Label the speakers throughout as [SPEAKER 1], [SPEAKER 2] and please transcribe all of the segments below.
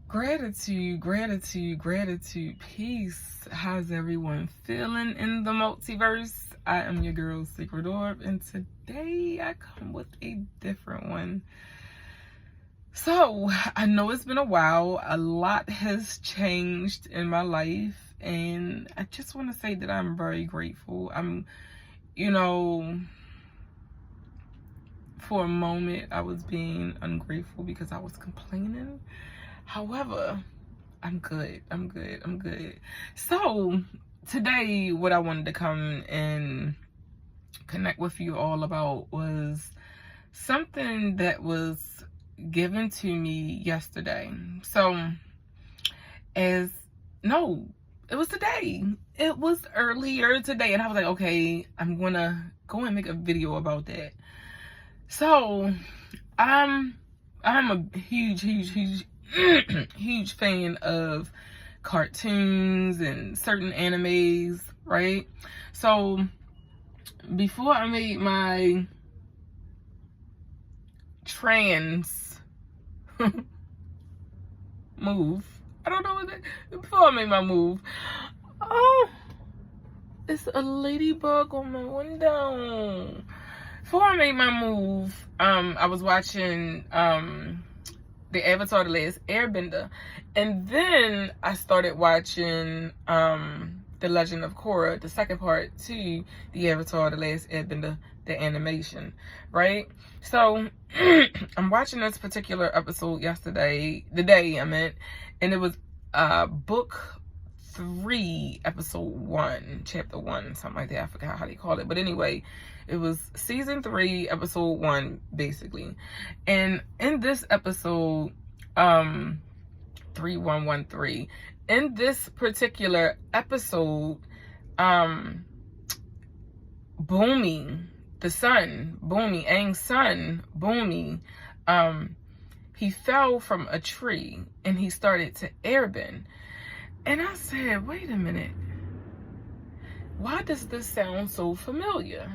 [SPEAKER 1] Gratitude, gratitude, gratitude, peace. How's everyone feeling in the multiverse? I am your girl, Secret Orb, and today I come with a different one. So, I know it's been a while. A lot has changed in my life, and I just want to say that I'm very grateful. For a moment, I was being ungrateful because I was complaining. However, I'm good. So, today, what I wanted to come and connect with you all about was something that was given to me yesterday. It was today. It was earlier today, and I was like, okay, I'm gonna go and make a video about that. So, I'm a huge huge fan of cartoons and certain animes, right? So before I made my trans move, before I made my move, oh, it's a ladybug on my window. Before I made my move, I was watching the Avatar: The Last Airbender, and then I started watching The Legend of Korra, the second part to the Avatar: The Last Airbender, the animation, right? So I'm watching this particular episode and it was book 3, episode 1, chapter 1, something like that. I forgot how they call it, but anyway, it was season 3, episode 1, basically. And in this episode, 3113, in this particular episode, Bumi, the son, Bumi, Aang's son, Bumi, he fell from a tree and he started to airbend. And I said, wait a minute, why does this sound so familiar?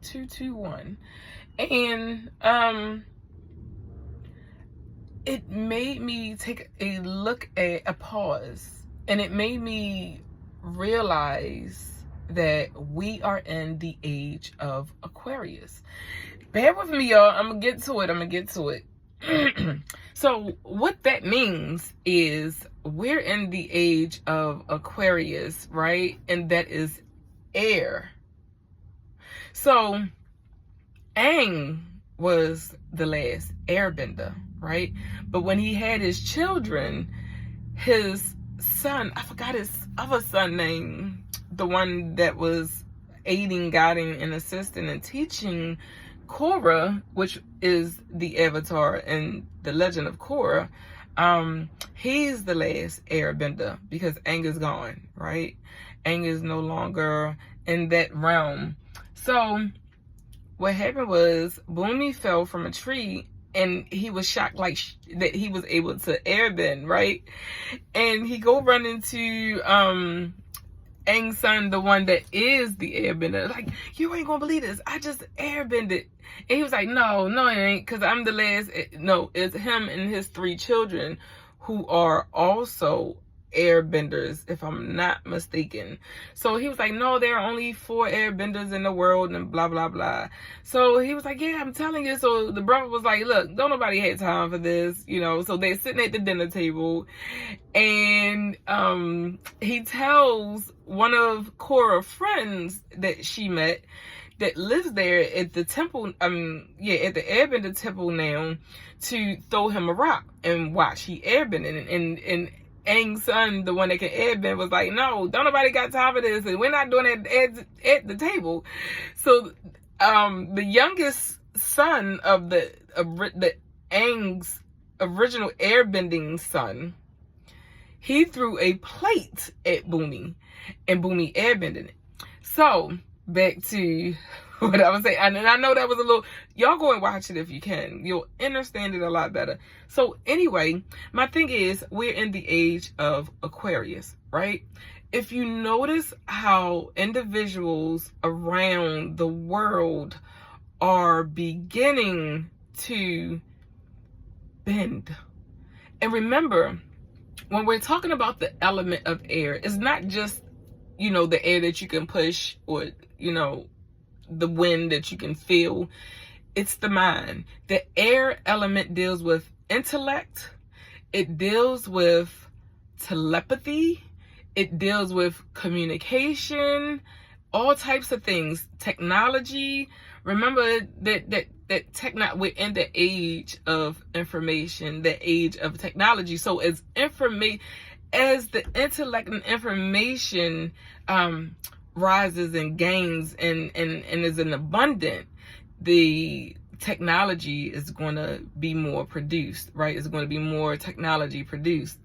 [SPEAKER 1] 221. And it made me take a look at a pause, and it made me realize that we are in the age of Aquarius. Bear with me, y'all. I'm gonna get to it. So what that means is we're in the age of Aquarius, right? And that is air. So Aang was the last airbender, right? But when he had his children, his son, I forgot his other son name, the one that was aiding, guiding, and assisting and teaching Korra, which is the Avatar and the Legend of Korra, he's the last airbender because Aang is gone, right? Aang is no longer in that realm. So what happened was Bumi fell from a tree and he was shocked that he was able to airbend, right? And he go run into Aang's son, the one that is the airbender. Like, you ain't gonna believe this. I just airbended. And he was like, no, it ain't, because I'm the last. No, it's him and his 3 children who are also airbenders, if I'm not mistaken. So he was like, no, there are only 4 airbenders in the world and blah blah blah. So he was like, yeah, I'm telling you. So the brother was like, look, don't nobody have time for this, so they're sitting at the dinner table, and he tells one of Korra's friends that she met that lives there at the temple, at the airbender temple now, to throw him a rock and watch he airbend. And Aang's son, the one that can airbend, was like, no, don't nobody got time for this, and we're not doing it at the table. So the youngest son of the Aang's original airbending son, he threw a plate at Bumi, and Bumi airbended it. So back to what I was saying, and I know that was a little, y'all go and watch it if you can, you'll understand it a lot better. So anyway, my thing is, we're in the age of Aquarius, right? If you notice how individuals around the world are beginning to bend, and remember, when we're talking about the element of air, it's not just, the air that you can push, or, the wind that you can feel. It's the mind. The air element deals with intellect. It deals with telepathy. It deals with communication, all types of things. Technology. Remember that we're in the age of information, the age of technology. So as the intellect and information rises and gains and is in abundant, the technology is going to be more produced, right? It's going to be more technology produced.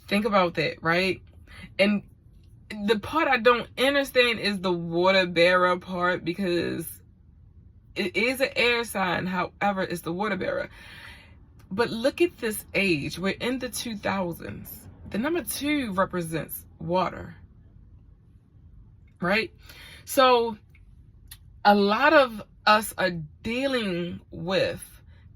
[SPEAKER 1] Think about that, right? And the part I don't understand is the water bearer part, because it is an air sign. However, it's the water bearer. But look at this age. We're in the 2000s. The number 2 represents water, right? So a lot of us are dealing with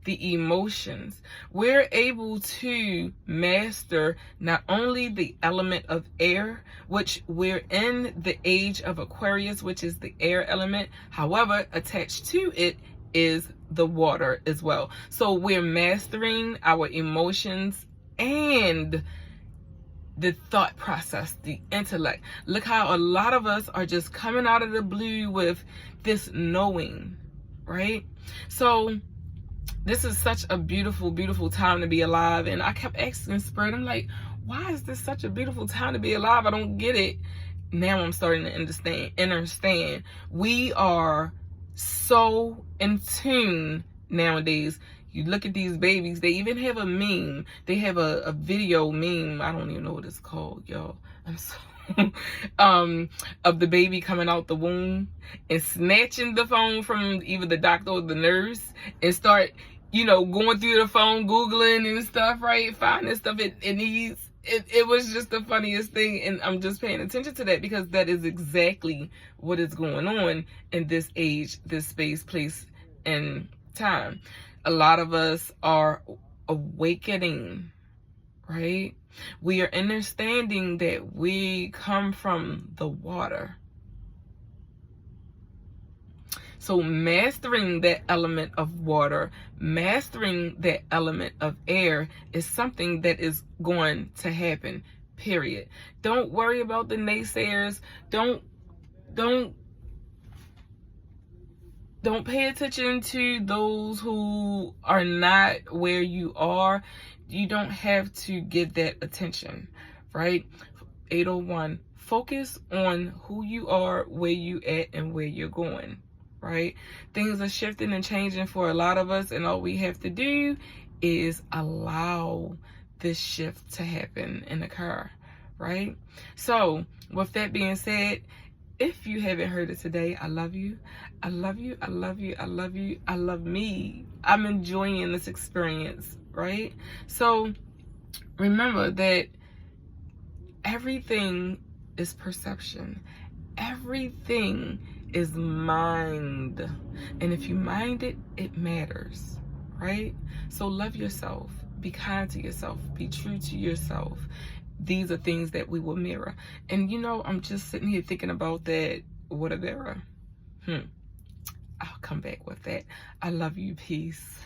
[SPEAKER 1] the emotions. We're able to master not only the element of air, which we're in the age of Aquarius, which is the air element. However, attached to it is the water as well. So we're mastering our emotions and the thought process, the intellect. Look how a lot of us are just coming out of the blue with this knowing, right? So this is such a beautiful, beautiful time to be alive. And I kept asking Spirit, I'm like, why is this such a beautiful time to be alive? I don't get it. Now I'm starting to understand. We are so in tune nowadays. You look at these babies, they even have a meme. They have a video meme. I don't even know what it's called, y'all. I'm so of the baby coming out the womb and snatching the phone from either the doctor or the nurse and start, going through the phone, Googling and stuff, right? Finding stuff it needs. It was just the funniest thing, and I'm just paying attention to that because that is exactly what is going on in this age, this space, place, and time. A lot of us are awakening, right? We are understanding that we come from the water. So mastering that element of water, mastering that element of air is something that is going to happen, period. Don't worry about the naysayers. Don't pay attention to those who are not where you are. You don't have to get that attention, right? 801, focus on who you are, where you at, and where you're going, right? Things are shifting and changing for a lot of us, and all we have to do is allow this shift to happen and occur, right? So with that being said, if you haven't heard it today, I love you. I love you. I love you. I love you. I love me. I'm enjoying this experience, right? So remember that everything is perception. Everything is mind. And if you mind it, it matters, right? So love yourself. Be kind to yourself. Be true to yourself. These are things that we will mirror. And I'm just sitting here thinking about that water bearer. I'll come back with that. I love you. Peace.